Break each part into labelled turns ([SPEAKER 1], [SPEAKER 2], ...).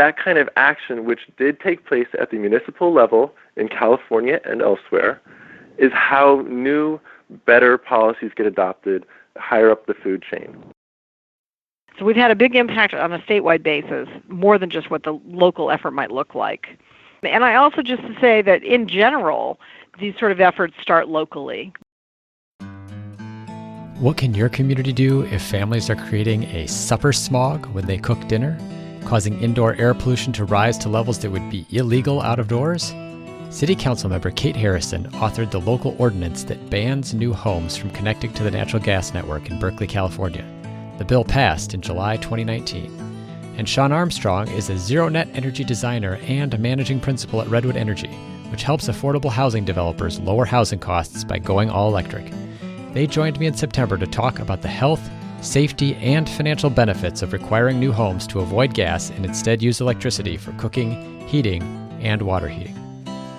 [SPEAKER 1] that kind of action, which did take place at the municipal level in California and elsewhere, is how new, better policies get adopted higher up the food chain.
[SPEAKER 2] So we've had a big impact on a statewide basis, more than just what the local effort might look like. And I also just to say that in general, these sort of efforts start locally.
[SPEAKER 3] What can your community do if families are creating a supper smog when they cook dinner, causing indoor air pollution to rise to levels that would be illegal out of doors? City Council member Kate Harrison authored the local ordinance that bans new homes from connecting to the natural gas network in Berkeley, California. The bill passed in July 2019. And Sean Armstrong is a zero-net energy designer and a managing principal at Redwood Energy, which helps affordable housing developers lower housing costs by going all electric. They joined me in September to talk about the health, safety, and financial benefits of requiring new homes to avoid gas and instead use electricity for cooking, heating, and water heating.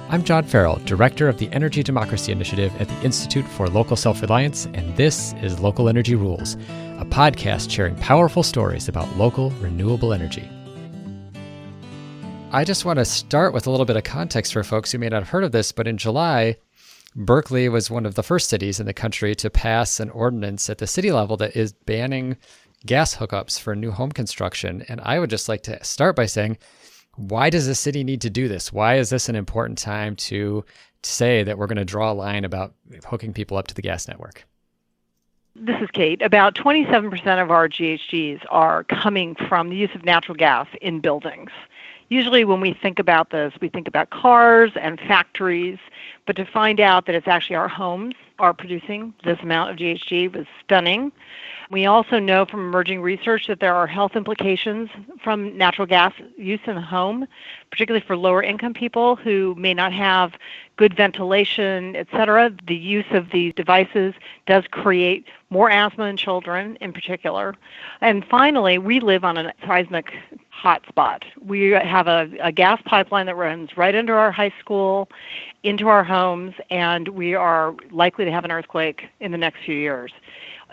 [SPEAKER 3] I'm John Farrell, Director of the Energy Democracy Initiative at the Institute for Local Self-Reliance, and this is Local Energy Rules, a podcast sharing powerful stories about local renewable energy. I just want to start with a little bit of context for folks who may not have heard of this, but in July, Berkeley was one of the first cities in the country to pass an ordinance at the city level that is banning gas hookups for new home construction. And I would just like to start by saying, why does the city need to do this? Why is this an important time to say that we're going to draw a line about hooking people up to the gas network?
[SPEAKER 2] This is Kate. About 27% of our GHGs are coming from the use of natural gas in buildings. Usually when we think about this, we think about cars and factories, but to find out that it's actually our homes are producing this amount of GHG was stunning. We also know from emerging research that there are health implications from natural gas use in the home, particularly for lower income people who may not have good ventilation, et cetera. The use of these devices does create more asthma in children in particular. And finally, we live on a seismic hotspot. We have a gas pipeline that runs right into our high school, into our homes, and we are likely to have an earthquake in the next few years.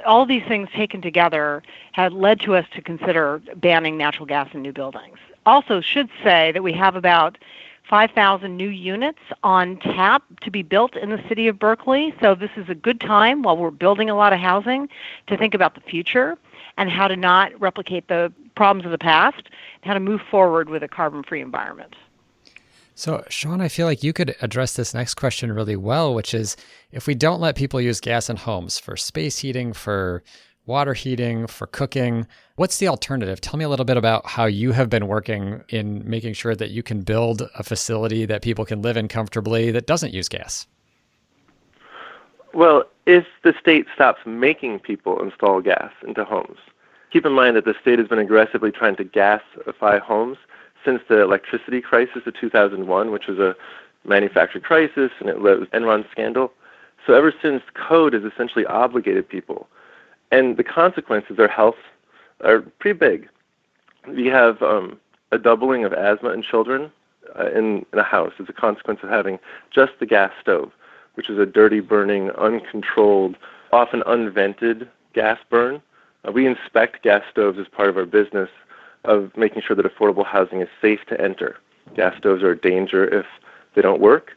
[SPEAKER 2] All these things taken together have led to us to consider banning natural gas in new buildings. Also should say that we have about 5,000 new units on tap to be built in the city of Berkeley. So this is a good time while we're building a lot of housing to think about the future and how to not replicate the problems of the past and how to move forward with a carbon-free environment.
[SPEAKER 3] So, Sean, I feel like you could address this next question really well, which is if we don't let people use gas in homes for space heating, for water heating, for cooking, what's the alternative? Tell me a little bit about how you have been working in making sure that you can build a facility that people can live in comfortably that doesn't use gas.
[SPEAKER 1] Well, if the state stops making people install gas into homes, keep in mind that the state has been aggressively trying to gasify homes since the electricity crisis of 2001, which was a manufacturing crisis, and it led to the Enron scandal. So ever since, code has essentially obligated people. And the consequences of their health are pretty big. We have a doubling of asthma in children in a house as a consequence of having just the gas stove, which is a dirty, burning, uncontrolled, often unvented gas burn. We inspect gas stoves as part of our business of making sure that affordable housing is safe to enter. Gas stoves are a danger if they don't work.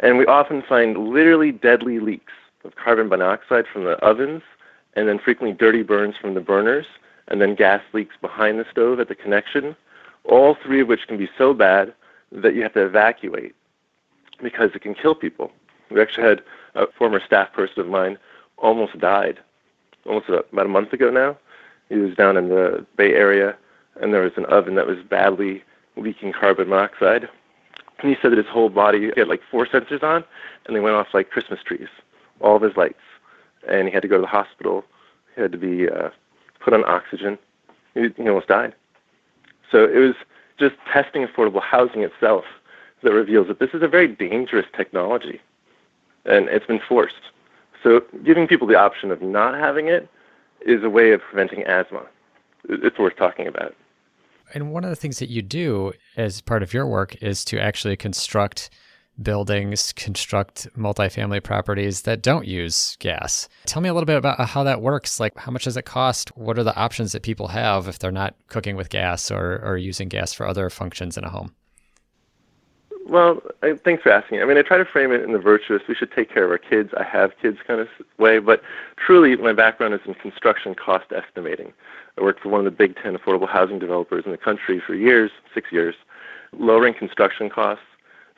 [SPEAKER 1] And we often find literally deadly leaks of carbon monoxide from the ovens, and then frequently dirty burns from the burners, and then gas leaks behind the stove at the connection, all three of which can be so bad that you have to evacuate because it can kill people. We actually had a former staff person of mine almost died, almost about a month ago now. He was down in the Bay Area, and there was an oven that was badly leaking carbon monoxide. And he said that his whole body, he had like 4 sensors on, and they went off like Christmas trees, all of his lights. And he had to go to the hospital. He had to be put on oxygen. He almost died. So it was just testing affordable housing itself that reveals that this is a very dangerous technology, and it's been forced. So giving people the option of not having it is a way of preventing asthma. It's worth talking about.
[SPEAKER 3] And one of the things that you do as part of your work is to actually construct buildings, construct multifamily properties that don't use gas. Tell me a little bit about how that works. Like, how much does it cost? What are the options that people have if they're not cooking with gas or using gas for other functions in a home?
[SPEAKER 1] Well, thanks for asking. I try to frame it in the virtuous, we should take care of our kids, I have kids kind of way, but truly my background is in construction cost estimating. I worked for one of the big 10 affordable housing developers in the country for years, 6 years, lowering construction costs.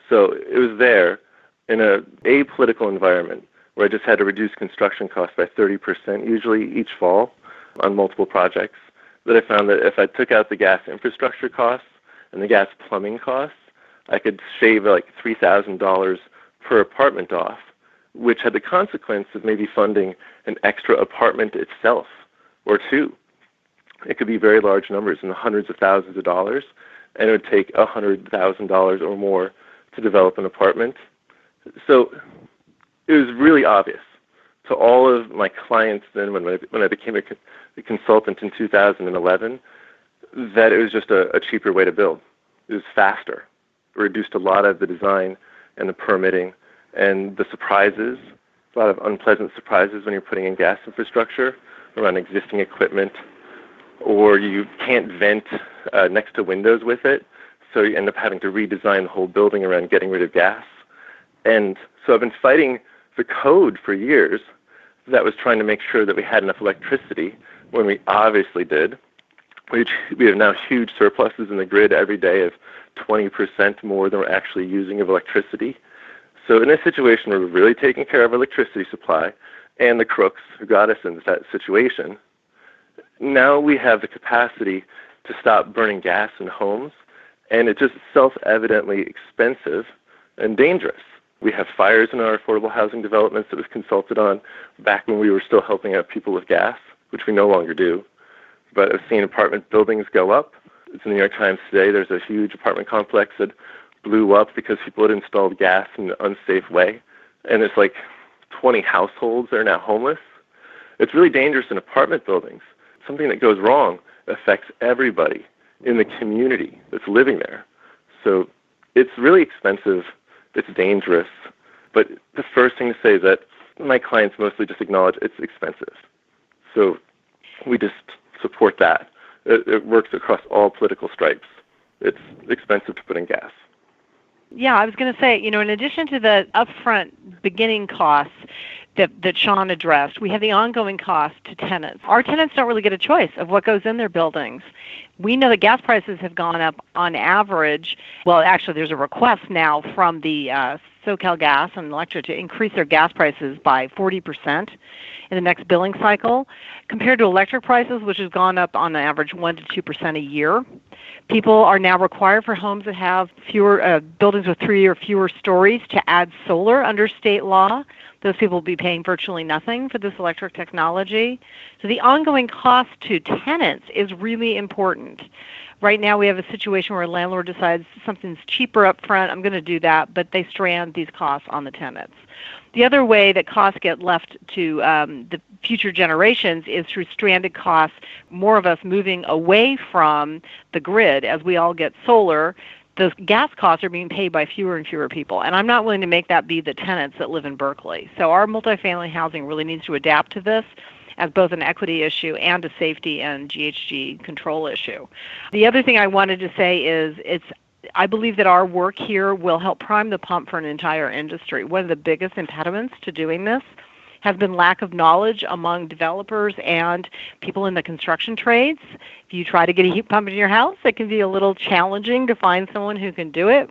[SPEAKER 1] So it was there in a apolitical environment where I just had to reduce construction costs by 30% usually each fall on multiple projects, that I found that if I took out the gas infrastructure costs and the gas plumbing costs, I could shave like $3,000 per apartment off, which had the consequence of maybe funding an extra apartment itself or two. It could be very large numbers in the hundreds of thousands of dollars, and it would take $100,000 or more to develop an apartment. So it was really obvious to all of my clients then when I became a consultant in 2011 that it was just a cheaper way to build. It was faster. It reduced a lot of the design and the permitting and the surprises, a lot of unpleasant surprises when you're putting in gas infrastructure around existing equipment, or you can't vent next to windows with it, so you end up having to redesign the whole building around getting rid of gas. And so I've been fighting the code for years that was trying to make sure that we had enough electricity when we obviously did. We have now huge surpluses in the grid every day of 20% more than we're actually using of electricity. So in a situation where we're really taking care of our electricity supply and the crooks who got us into that situation, now we have the capacity to stop burning gas in homes, and it's just self-evidently expensive and dangerous. We have fires in our affordable housing developments that was consulted on back when we were still helping out people with gas, which we no longer do. But I've seen apartment buildings go up. It's in the New York Times today. There's a huge apartment complex that blew up because people had installed gas in an unsafe way. And it's like 20 households that are now homeless. It's really dangerous in apartment buildings. Something that goes wrong affects everybody in the community that's living there. So it's really expensive. It's dangerous. But the first thing to say is that my clients mostly just acknowledge it's expensive. So we just support that. It works across all political stripes. It's expensive to put in gas.
[SPEAKER 2] Yeah, I was going to say, in addition to the upfront beginning costs that Sean addressed, we have the ongoing cost to tenants. Our tenants don't really get a choice of what goes in their buildings. We know that gas prices have gone up on average. Well, actually, there's a request now from the SoCal Gas and Electric to increase their gas prices by 40% in the next billing cycle, compared to electric prices, which has gone up on average 1% to 2% a year. People are now required for homes that have fewer buildings with 3 or fewer stories to add solar under state law. Those people will be paying virtually nothing for this electric technology. So the ongoing cost to tenants is really important. Right now we have a situation where a landlord decides something's cheaper up front, I'm going to do that, but they strand these costs on the tenants. The other way that costs get left to the future generations is through stranded costs, more of us moving away from the grid as we all get solar. The gas costs are being paid by fewer and fewer people, and I'm not willing to make that be the tenants that live in Berkeley. So our multifamily housing really needs to adapt to this as both an equity issue and a safety and GHG control issue. The other thing I wanted to say is I believe that our work here will help prime the pump for an entire industry. One of the biggest impediments to doing this has been lack of knowledge among developers and people in the construction trades. If you try to get a heat pump in your house, it can be a little challenging to find someone who can do it.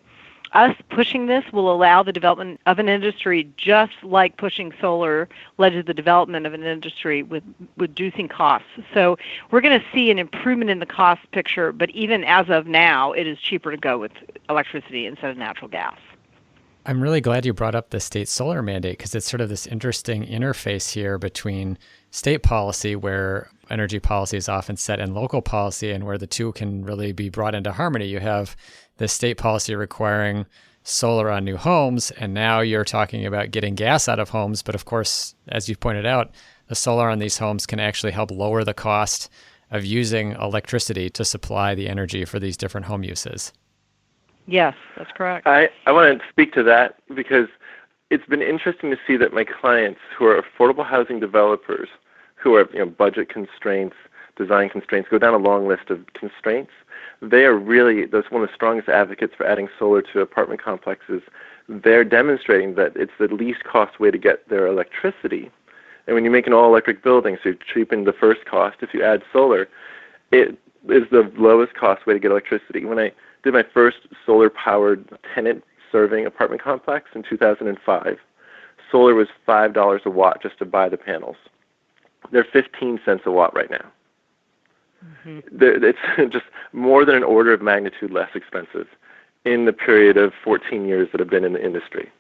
[SPEAKER 2] Us pushing this will allow the development of an industry just like pushing solar led to the development of an industry with reducing costs. So we're going to see an improvement in the cost picture, but even as of now, it is cheaper to go with electricity instead of natural gas.
[SPEAKER 3] I'm really glad you brought up the state solar mandate because it's sort of this interesting interface here between state policy, where energy policy is often set, and local policy, and where the two can really be brought into harmony. You have the state policy requiring solar on new homes, and now you're talking about getting gas out of homes. But of course, as you've pointed out, the solar on these homes can actually help lower the cost of using electricity to supply the energy for these different home uses.
[SPEAKER 2] Yes, that's correct.
[SPEAKER 1] I want to speak to that because it's been interesting to see that my clients who are affordable housing developers, who are budget constraints, design constraints, go down a long list of constraints. They are really one of the strongest advocates for adding solar to apartment complexes. They're demonstrating that it's the least cost way to get their electricity. And when you make an all-electric building, so you cheapen the first cost, if you add solar, it is the lowest cost way to get electricity. When I did my first solar-powered tenant-serving apartment complex in 2005, solar was $5 a watt just to buy the panels. They're 15 cents a watt right now. Mm-hmm. It's just more than an order of magnitude less expensive in the period of 14 years that I've been in the industry.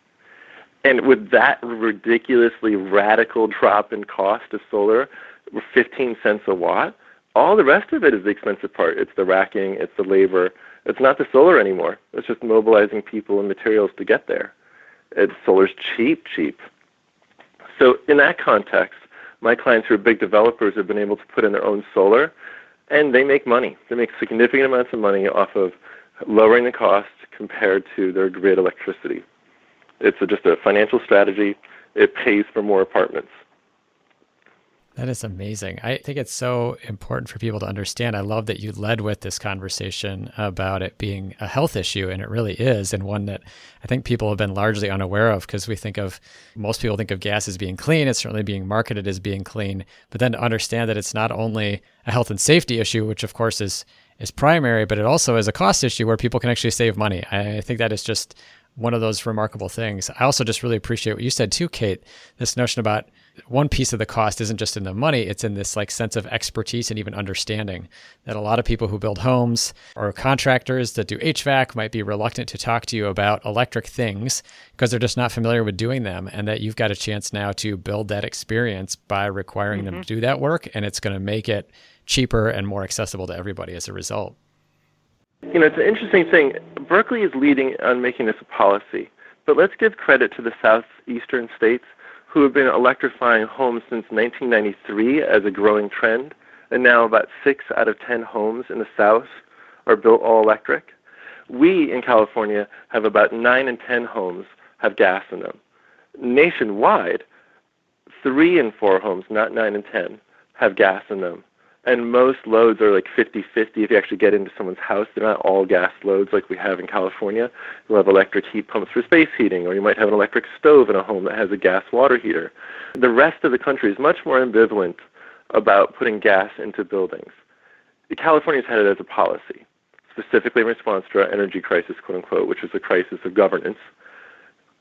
[SPEAKER 1] And with that ridiculously radical drop in cost of solar, 15 cents a watt, all the rest of it is the expensive part. It's the racking, it's the labor. It's not the solar anymore. It's just mobilizing people and materials to get there. Solar's cheap. So in that context, my clients who are big developers have been able to put in their own solar, and they make money. They make significant amounts of money off of lowering the cost compared to their grid electricity. It's just a financial strategy. It pays for more apartments.
[SPEAKER 3] That is amazing. I think it's so important for people to understand. I love that you led with this conversation about it being a health issue, and it really is, and one that I think people have been largely unaware of because most people think of gas as being clean. It's certainly being marketed as being clean, but then to understand that it's not only a health and safety issue, which of course is primary, but it also is a cost issue where people can actually save money. I think that is just one of those remarkable things. I also just really appreciate what you said too, Kate, this notion about one piece of the cost isn't just in the money, it's in this sense of expertise and even understanding that a lot of people who build homes or contractors that do HVAC might be reluctant to talk to you about electric things because they're just not familiar with doing them, and that you've got a chance now to build that experience by requiring them to do that work, and it's going to make it cheaper and more accessible to everybody as a result.
[SPEAKER 1] It's an interesting thing. Berkeley is leading on making this a policy, but let's give credit to the southeastern states who have been electrifying homes since 1993 as a growing trend, and now about 6 out of 10 homes in the South are built all electric. We in California have about 9 in 10 homes have gas in them. Nationwide, 3 in 4 homes, not 9 in 10, have gas in them. And most loads are 50-50 if you actually get into someone's house. They're not all gas loads like we have in California. You'll have electric heat pumps for space heating, or you might have an electric stove in a home that has a gas water heater. The rest of the country is much more ambivalent about putting gas into buildings. California's had it as a policy, specifically in response to our energy crisis, quote unquote, which is a crisis of governance.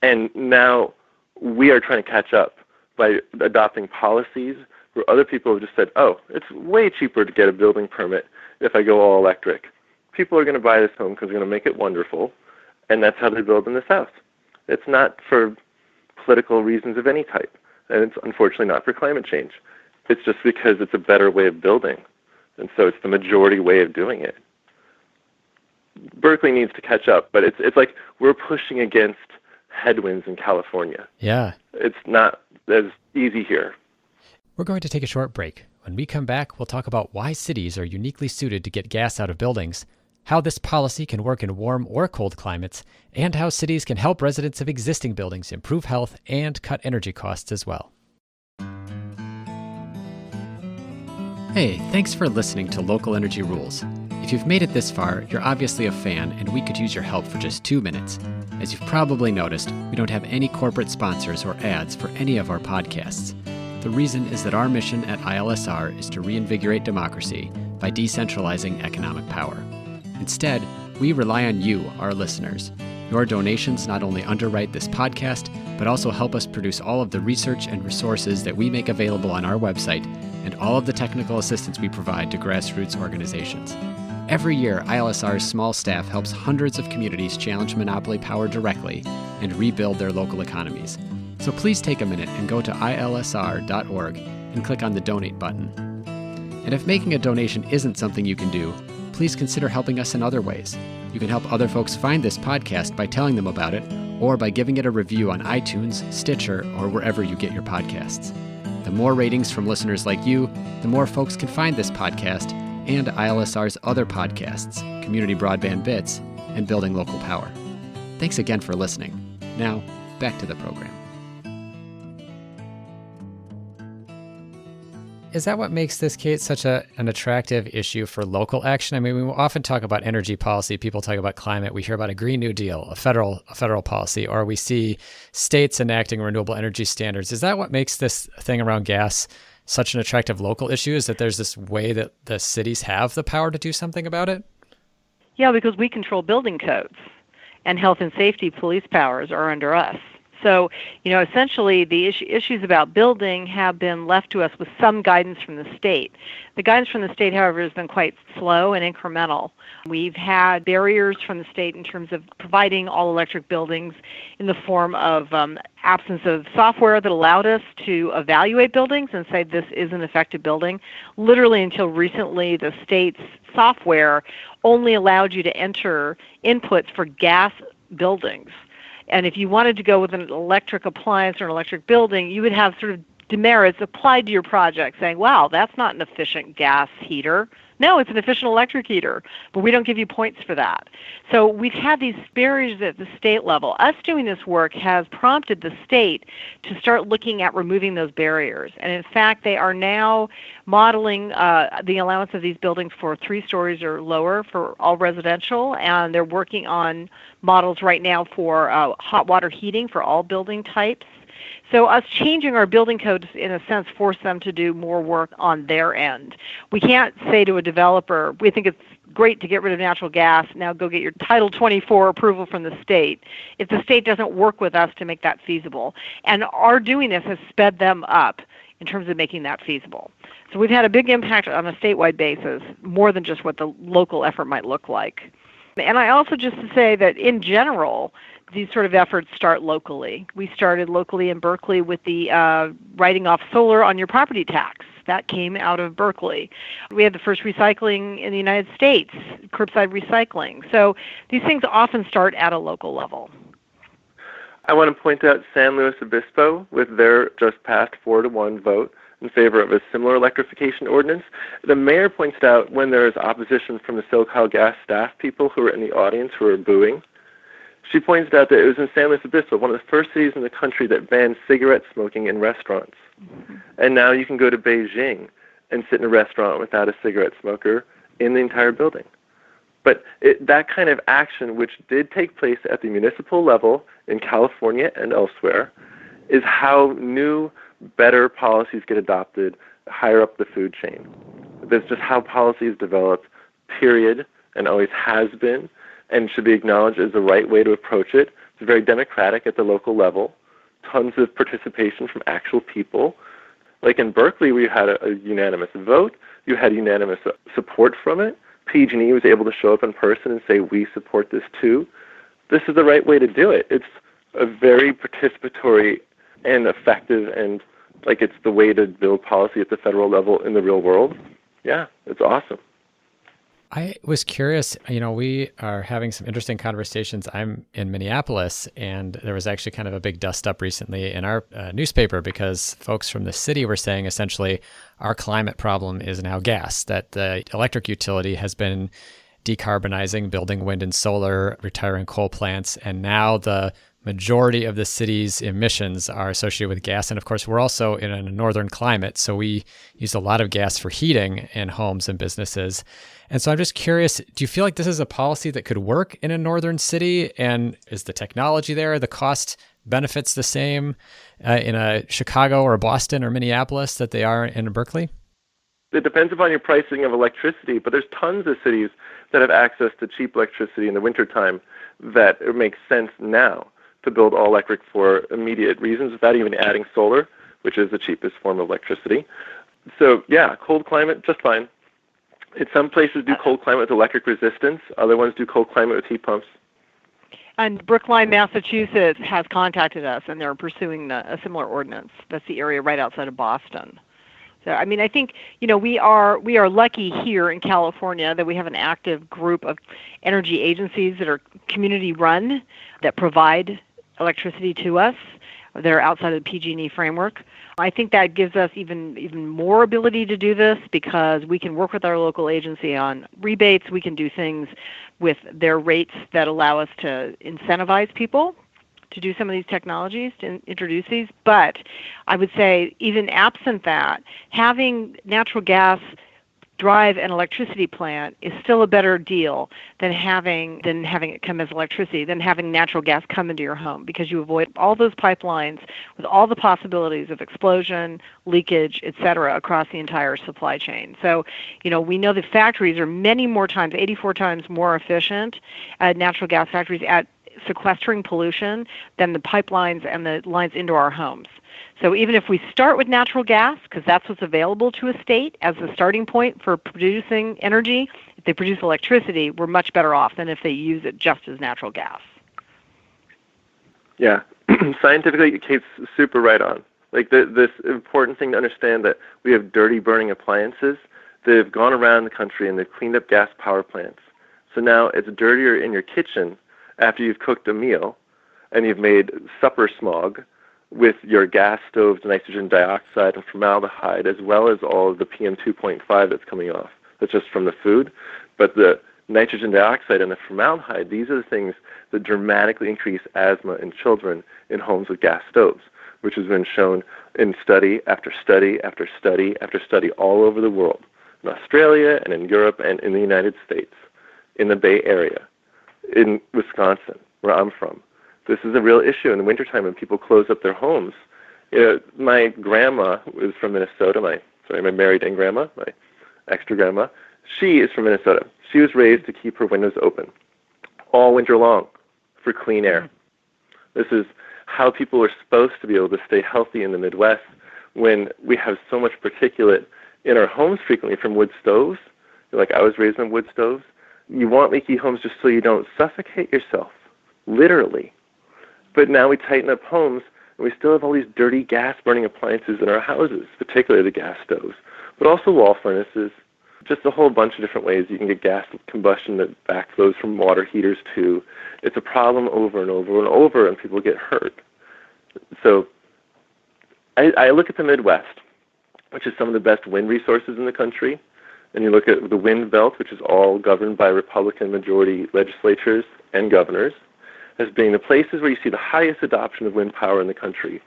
[SPEAKER 1] And now we are trying to catch up by adopting policies where other people have just said, oh, it's way cheaper to get a building permit if I go all electric. People are going to buy this home because they're going to make it wonderful, and that's how they build in the South. It's not for political reasons of any type, and it's unfortunately not for climate change. It's just because it's a better way of building, and so it's the majority way of doing it. Berkeley needs to catch up, but it's like we're pushing against headwinds in California.
[SPEAKER 3] Yeah.
[SPEAKER 1] It's not as easy here.
[SPEAKER 3] We're going to take a short break. When we come back, we'll talk about why cities are uniquely suited to get gas out of buildings, how this policy can work in warm or cold climates, and how cities can help residents of existing buildings improve health and cut energy costs as well. Hey, thanks for listening to Local Energy Rules. If you've made it this far, you're obviously a fan, and we could use your help for just 2 minutes. As you've probably noticed, we don't have any corporate sponsors or ads for any of our podcasts. The reason is that our mission at ILSR is to reinvigorate democracy by decentralizing economic power. Instead, we rely on you, our listeners. Your donations not only underwrite this podcast, but also help us produce all of the research and resources that we make available on our website and all of the technical assistance we provide to grassroots organizations. Every year, ILSR's small staff helps hundreds of communities challenge monopoly power directly and rebuild their local economies. So please take a minute and go to ilsr.org and click on the donate button. And if making a donation isn't something you can do, please consider helping us in other ways. You can help other folks find this podcast by telling them about it, or by giving it a review on iTunes, Stitcher, or wherever you get your podcasts. The more ratings from listeners like you, the more folks can find this podcast and ILSR's other podcasts, Community Broadband Bits and building local power. Thanks again for listening. Now, back to the program. Is that what makes this, Kate, such an attractive issue for local action? I mean, we often talk about energy policy. People talk about climate. We hear about a Green New Deal, a federal policy, or we see states enacting renewable energy standards. Is that what makes this thing around gas such an attractive local issue, is that there's this way that the cities have the power to do something about it?
[SPEAKER 2] Yeah, because we control building codes, and health and safety police powers are under us. So, essentially the issues about building have been left to us with some guidance from the state. The guidance from the state, however, has been quite slow and incremental. We've had barriers from the state in terms of providing all-electric buildings in the form of absence of software that allowed us to evaluate buildings and say this is an effective building. Literally until recently, the state's software only allowed you to enter inputs for gas buildings. And if you wanted to go with an electric appliance or an electric building, you would have sort of demerits applied to your project saying, wow, that's not an efficient gas heater. No, it's an efficient electric heater, but we don't give you points for that. So we've had these barriers at the state level. Us doing this work has prompted the state to start looking at removing those barriers. And in fact, they are now modeling the allowance of these buildings for 3 stories or lower for all residential, and they're working on models right now for hot water heating for all building types. So us changing our building codes, in a sense, force them to do more work on their end. We can't say to a developer, we think it's great to get rid of natural gas, now go get your Title 24 approval from the state, if the state doesn't work with us to make that feasible. And our doing this has sped them up in terms of making that feasible. So we've had a big impact on a statewide basis, more than just what the local effort might look like. And I also just to say that in general, these sort of efforts start locally. We started locally in Berkeley with the writing off solar on your property tax. That came out of Berkeley. We had the first recycling in the United States, curbside recycling. So these things often start at a local level.
[SPEAKER 1] I want to point out San Luis Obispo with their just passed 4-1 vote in favor of a similar electrification ordinance. The mayor points out when there is opposition from the SoCal Gas staff people who are in the audience who are booing. She points out that it was in San Luis Obispo, one of the first cities in the country that banned cigarette smoking in restaurants. Mm-hmm. And now you can go to Beijing and sit in a restaurant without a cigarette smoker in the entire building. But that kind of action, which did take place at the municipal level in California and elsewhere, is how new, better policies get adopted higher up the food chain. That's just how policy is developed, period, and always has been, and should be acknowledged as the right way to approach it. It's very democratic at the local level, tons of participation from actual people. Like in Berkeley, we had a unanimous vote. You had unanimous support from it. PG&E was able to show up in person and say, we support this too. This is the right way to do it. It's a very participatory and effective, and like it's the way to build policy at the federal level in the real world. Yeah, it's awesome.
[SPEAKER 3] I was curious, we are having some interesting conversations. I'm in Minneapolis, and there was actually kind of a big dust-up recently in our newspaper because folks from the city were saying essentially our climate problem is now gas, that the electric utility has been decarbonizing, building wind and solar, retiring coal plants, and now the majority of the city's emissions are associated with gas. And of course, we're also in a northern climate, so we use a lot of gas for heating in homes and businesses. And so I'm just curious, do you feel like this is a policy that could work in a northern city? And is the technology there, the cost benefits the same in a Chicago or Boston or Minneapolis that they are in Berkeley?
[SPEAKER 1] It depends upon your pricing of electricity, but there's tons of cities that have access to cheap electricity in the wintertime that it makes sense now to build all electric for immediate reasons without even adding solar, which is the cheapest form of electricity. So yeah, cold climate, just fine. Some places do cold climate with electric resistance. Other ones do cold climate with heat pumps.
[SPEAKER 2] And Brookline, Massachusetts has contacted us, and they're pursuing a similar ordinance. That's the area right outside of Boston. So, I mean, I think, we are lucky here in California that we have an active group of energy agencies that are community-run, that provide electricity to us. They're outside of the PG&E framework. I think that gives us even more ability to do this because we can work with our local agency on rebates. We can do things with their rates that allow us to incentivize people to do some of these technologies, to introduce these. But I would say even absent that, having natural gas drive an electricity plant is still a better deal than having it come as electricity, than having natural gas come into your home, because you avoid all those pipelines with all the possibilities of explosion, leakage, et cetera, across the entire supply chain. So, we know that factories are many more times, 84 times more efficient, natural gas factories, at sequestering pollution than the pipelines and the lines into our homes. So even if we start with natural gas, because that's what's available to a state as the starting point for producing energy, if they produce electricity, we're much better off than if they use it just as natural gas.
[SPEAKER 1] Yeah, scientifically, Kate's super right on. Like this important thing to understand that we have dirty burning appliances that have gone around the country and they've cleaned up gas power plants. So now it's dirtier in your kitchen after you've cooked a meal and you've made supper smog with your gas stoves, nitrogen dioxide, and formaldehyde, as well as all of the PM 2.5 that's coming off. That's just from the food. But the nitrogen dioxide and the formaldehyde, these are the things that dramatically increase asthma in children in homes with gas stoves, which has been shown in study after study after study after study all over the world, in Australia and in Europe and in the United States, in the Bay Area, in Wisconsin, where I'm from. This is a real issue in the wintertime when people close up their homes. My grandma was from Minnesota, my married-in grandma, my extra grandma. She is from Minnesota. She was raised to keep her windows open all winter long for clean air. This is how people are supposed to be able to stay healthy in the Midwest when we have so much particulate in our homes frequently from wood stoves. Like I was raised on wood stoves. You want leaky homes just so you don't suffocate yourself, literally. But now we tighten up homes, and we still have all these dirty gas-burning appliances in our houses, particularly the gas stoves, but also wall furnaces, just a whole bunch of different ways you can get gas combustion that backflows from water heaters too. It's a problem over and over and over, and people get hurt. So I look at the Midwest, which is some of the best wind resources in the country, and you look at the wind belt, which is all governed by Republican majority legislatures and governors, as being the places where you see the highest adoption of wind power in the country.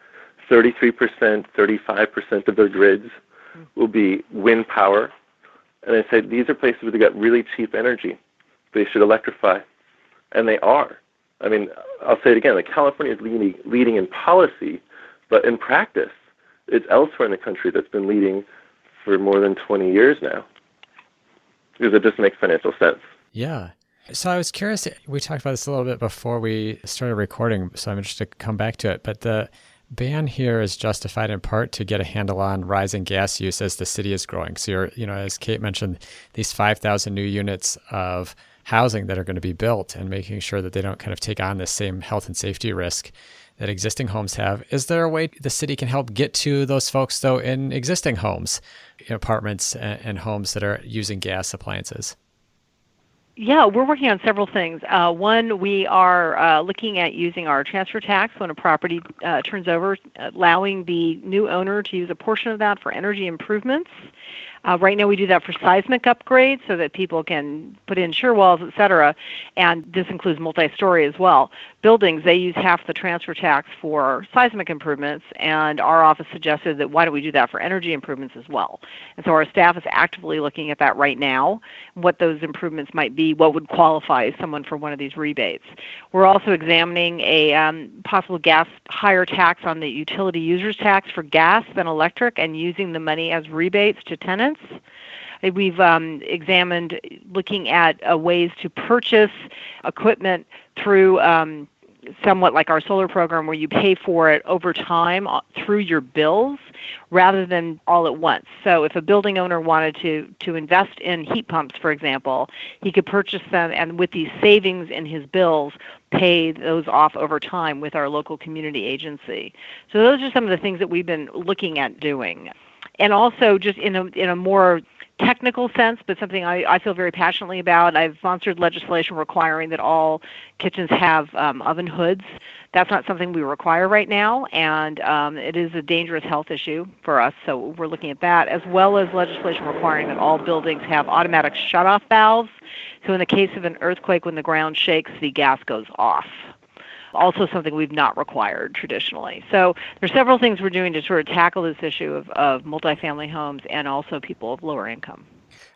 [SPEAKER 1] 33%, 35% of their grids will be wind power. And I say these are places where they got really cheap energy. They should electrify. And they are. I mean, I'll say it again, like California is leading in policy, but in practice, it's elsewhere in the country that's been leading for more than 20 years now. Because it just makes financial sense.
[SPEAKER 3] Yeah. So I was curious, we talked about this a little bit before we started recording, so I'm interested to come back to it. But the ban here is justified in part to get a handle on rising gas use as the city is growing. So as Kate mentioned, these 5,000 new units of housing that are going to be built and making sure that they don't kind of take on the same health and safety risk that existing homes have. Is there a way the city can help get to those folks, though, in existing homes, apartments and homes that are using gas appliances?
[SPEAKER 2] Yeah, we're working on several things. One, we are looking at using our transfer tax when a property turns over, allowing the new owner to use a portion of that for energy improvements. Right now we do that for seismic upgrades so that people can put in shear walls, et cetera, and this includes multi-story as well. Buildings, they use half the transfer tax for seismic improvements, and our office suggested that why don't we do that for energy improvements as well. And so our staff is actively looking at that right now, what those improvements might be, what would qualify someone for one of these rebates. We're also examining a possible gas higher tax on the utility users tax for gas than electric and using the money as rebates to tenants. We've examined looking at ways to purchase equipment through somewhat like our solar program where you pay for it over time through your bills rather than all at once. So if a building owner wanted to invest in heat pumps, for example, he could purchase them and with these savings in his bills, pay those off over time with our local community agency. So those are some of the things that we've been looking at doing. And also just in a more technical sense, but something I feel very passionately about. I've sponsored legislation requiring that all kitchens have oven hoods. That's not something we require right now, and it is a dangerous health issue for us, so we're looking at that, as well as legislation requiring that all buildings have automatic shutoff valves. So in the case of an earthquake, when the ground shakes, the gas goes off. Also something we've not required traditionally. So there's several things we're doing to sort of tackle this issue of multifamily homes and also people of lower income.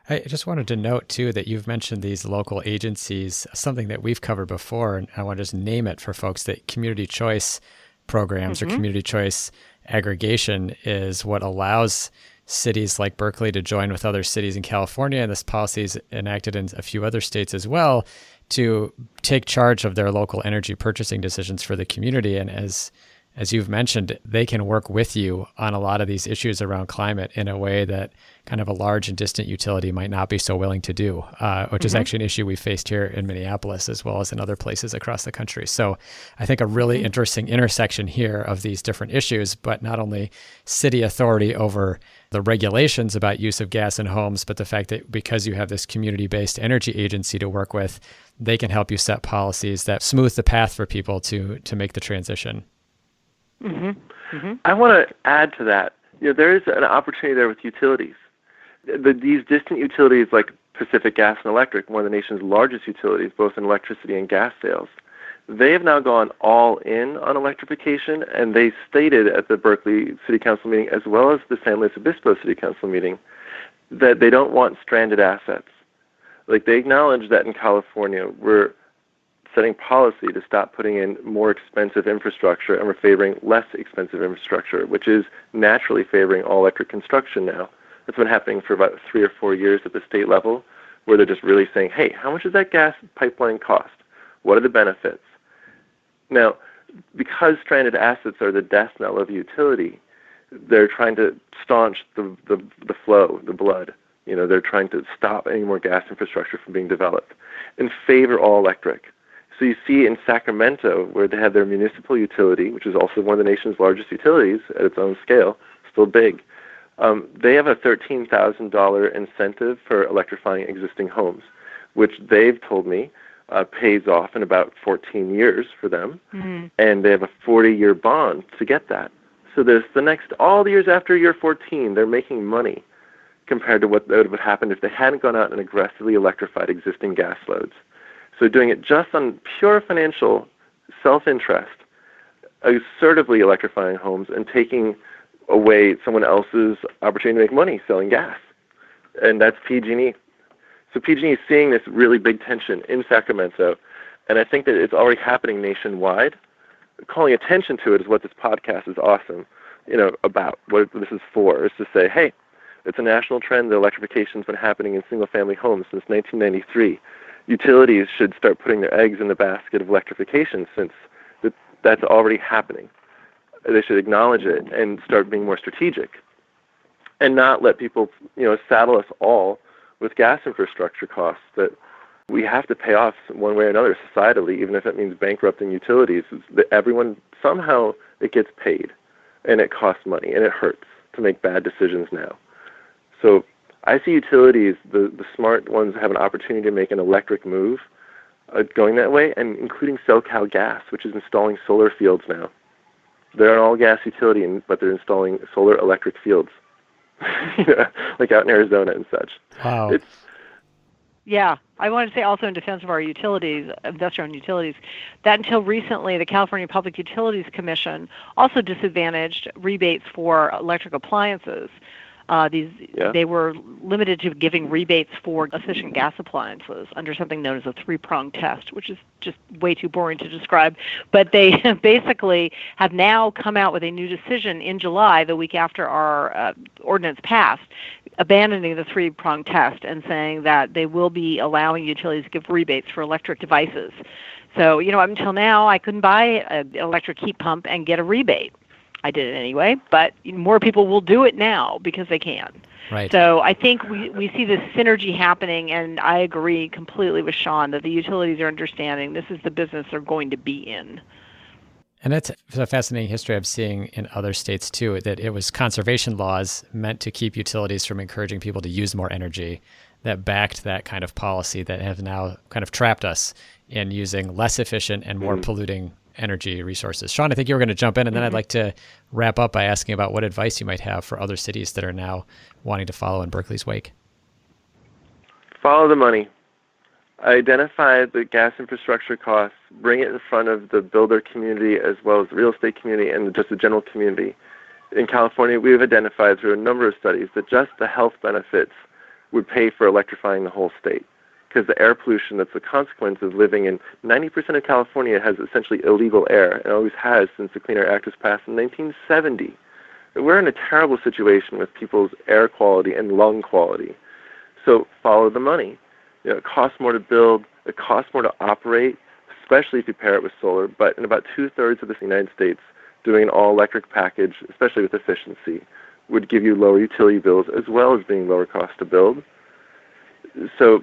[SPEAKER 3] I just wanted to note, too, that you've mentioned these local agencies, something that we've covered before, and I want to just name it for folks, that community choice programs or community choice aggregation is what allows cities like Berkeley to join with other cities in California, and this policy is enacted in a few other states as well, to take charge of their local energy purchasing decisions for the community. And as you've mentioned, they can work with you on a lot of these issues around climate in a way that kind of a large and distant utility might not be so willing to do, which is actually an issue we faced here in Minneapolis as well as in other places across the country. So I think a really interesting intersection here of these different issues, but not only city authority over the regulations about use of gas in homes, but the fact that because you have this community-based energy agency to work with, they can help you set policies that smooth the path for people to make the transition.
[SPEAKER 1] I want to add to that. There is an opportunity there with utilities. These distant utilities like Pacific Gas and Electric, one of the nation's largest utilities, both in electricity and gas sales, they have now gone all in on electrification, and they stated at the Berkeley City Council meeting, as well as the San Luis Obispo City Council meeting, that they don't want stranded assets. Like, they acknowledge that in California, we're setting policy to stop putting in more expensive infrastructure, and we're favoring less expensive infrastructure, which is naturally favoring all-electric construction now. That's been happening for about 3 or 4 years at the state level, where they're just really saying, hey, how much does that gas pipeline cost? What are the benefits? Now, because stranded assets are the death knell of utility, they're trying to staunch the flow, the blood. They're trying to stop any more gas infrastructure from being developed and favor all electric. So you see in Sacramento, where they have their municipal utility, which is also one of the nation's largest utilities at its own scale, still big, they have a $13,000 incentive for electrifying existing homes, which they've told me pays off in about 14 years for them, and they have a 40-year bond to get that. So there's all the years after year 14, they're making money compared to what would have happened if they hadn't gone out and aggressively electrified existing gas loads. So doing it just on pure financial self-interest, assertively electrifying homes and taking away someone else's opportunity to make money selling gas. And that's PG&E. So PG&E is seeing this really big tension in Sacramento, and I think that it's already happening nationwide. Calling attention to it is what this podcast is awesome, about, what this is for, is to say, hey, it's a national trend that electrification's been happening in single-family homes since 1993. Utilities should start putting their eggs in the basket of electrification since that's already happening. They should acknowledge it and start being more strategic and not let people, saddle us all with gas infrastructure costs that we have to pay off one way or another societally, even if it means bankrupting utilities. That everyone, somehow it gets paid, and it costs money, and it hurts to make bad decisions now. So I see utilities, the smart ones, have an opportunity to make an electric move going that way, and including SoCal Gas, which is installing solar fields now. They're an all-gas utility, but they're installing solar electric fields, like out in Arizona and such.
[SPEAKER 3] Wow.
[SPEAKER 2] Yeah, I want to say also in defense of our utilities, investor-owned utilities, that until recently the California Public Utilities Commission also disadvantaged rebates for electric appliances. They were limited to giving rebates for efficient gas appliances under something known as a three-pronged test, which is just way too boring to describe. But they basically have now come out with a new decision in July, the week after our ordinance passed, abandoning the three-pronged test and saying that they will be allowing utilities to give rebates for electric devices. So, up until now, I couldn't buy an electric heat pump and get a rebate. I did it anyway, but more people will do it now because they can.
[SPEAKER 3] Right.
[SPEAKER 2] So I think we see this synergy happening, and I agree completely with Sean that the utilities are understanding this is the business they're going to be in.
[SPEAKER 3] And that's a fascinating history I'm seeing in other states too, that it was conservation laws meant to keep utilities from encouraging people to use more energy that backed that kind of policy that have now kind of trapped us in using less efficient and more polluting energy resources. Sean, I think you were going to jump in, and then I'd like to wrap up by asking about what advice you might have for other cities that are now wanting to follow in Berkeley's wake.
[SPEAKER 1] Follow the money. Identify the gas infrastructure costs, bring it in front of the builder community as well as the real estate community and just the general community. In California, we have identified through a number of studies that just the health benefits would pay for electrifying the whole state, because the air pollution that's the consequence of living in 90% of California has essentially illegal air, and always has since the Clean Air Act was passed in 1970. We're in a terrible situation with people's air quality and lung quality. So follow the money. It costs more to build, it costs more to operate, especially if you pair it with solar, but in about 2/3 of the United States, doing an all-electric package, especially with efficiency, would give you lower utility bills as well as being lower cost to build. So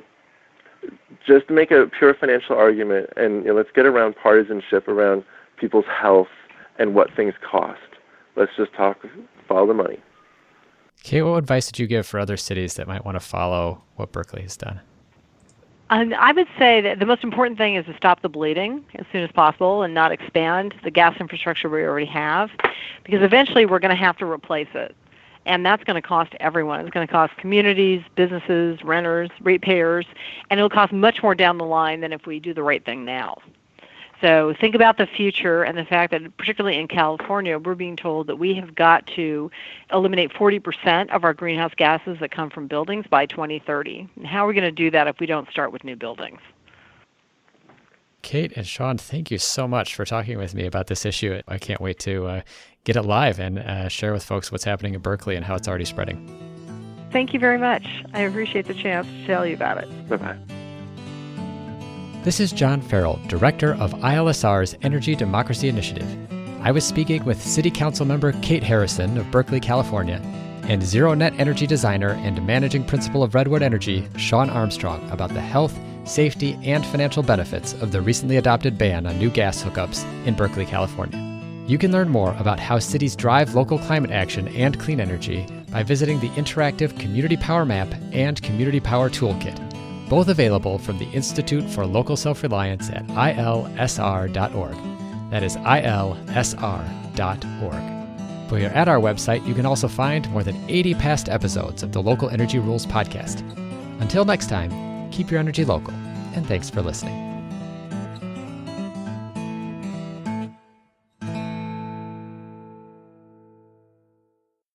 [SPEAKER 1] just to make a pure financial argument, and let's get around partisanship around people's health and what things cost. Let's just follow the money.
[SPEAKER 3] Kate, what advice would you give for other cities that might want to follow what Berkeley has done?
[SPEAKER 2] I would say that the most important thing is to stop the bleeding as soon as possible and not expand the gas infrastructure we already have, because eventually we're going to have to replace it. And that's going to cost everyone. It's going to cost communities, businesses, renters, ratepayers, and it'll cost much more down the line than if we do the right thing now. So think about the future and the fact that, particularly in California, we're being told that we have got to eliminate 40% of our greenhouse gases that come from buildings by 2030. And how are we going to do that if we don't start with new buildings?
[SPEAKER 3] Kate and Sean, thank you so much for talking with me about this issue. I can't wait to get it live and share with folks what's happening in Berkeley and how it's already spreading.
[SPEAKER 2] Thank you very much. I appreciate the chance to tell you about it.
[SPEAKER 1] Bye-bye.
[SPEAKER 3] This is John Farrell, Director of ILSR's Energy Democracy Initiative. I was speaking with City Council member Kate Harrison of Berkeley, California, and Zero Net Energy Designer and Managing Principal of Redwood Energy, Sean Armstrong, about the health, safety, and financial benefits of the recently adopted ban on new gas hookups in Berkeley, California. You can learn more about how cities drive local climate action and clean energy by visiting the interactive Community Power Map and Community Power Toolkit, both available from the Institute for Local Self-Reliance at ilsr.org. That is ilsr.org. While you're at our website, you can also find more than 80 past episodes of the Local Energy Rules podcast. Until next time, keep your energy local, and thanks for listening.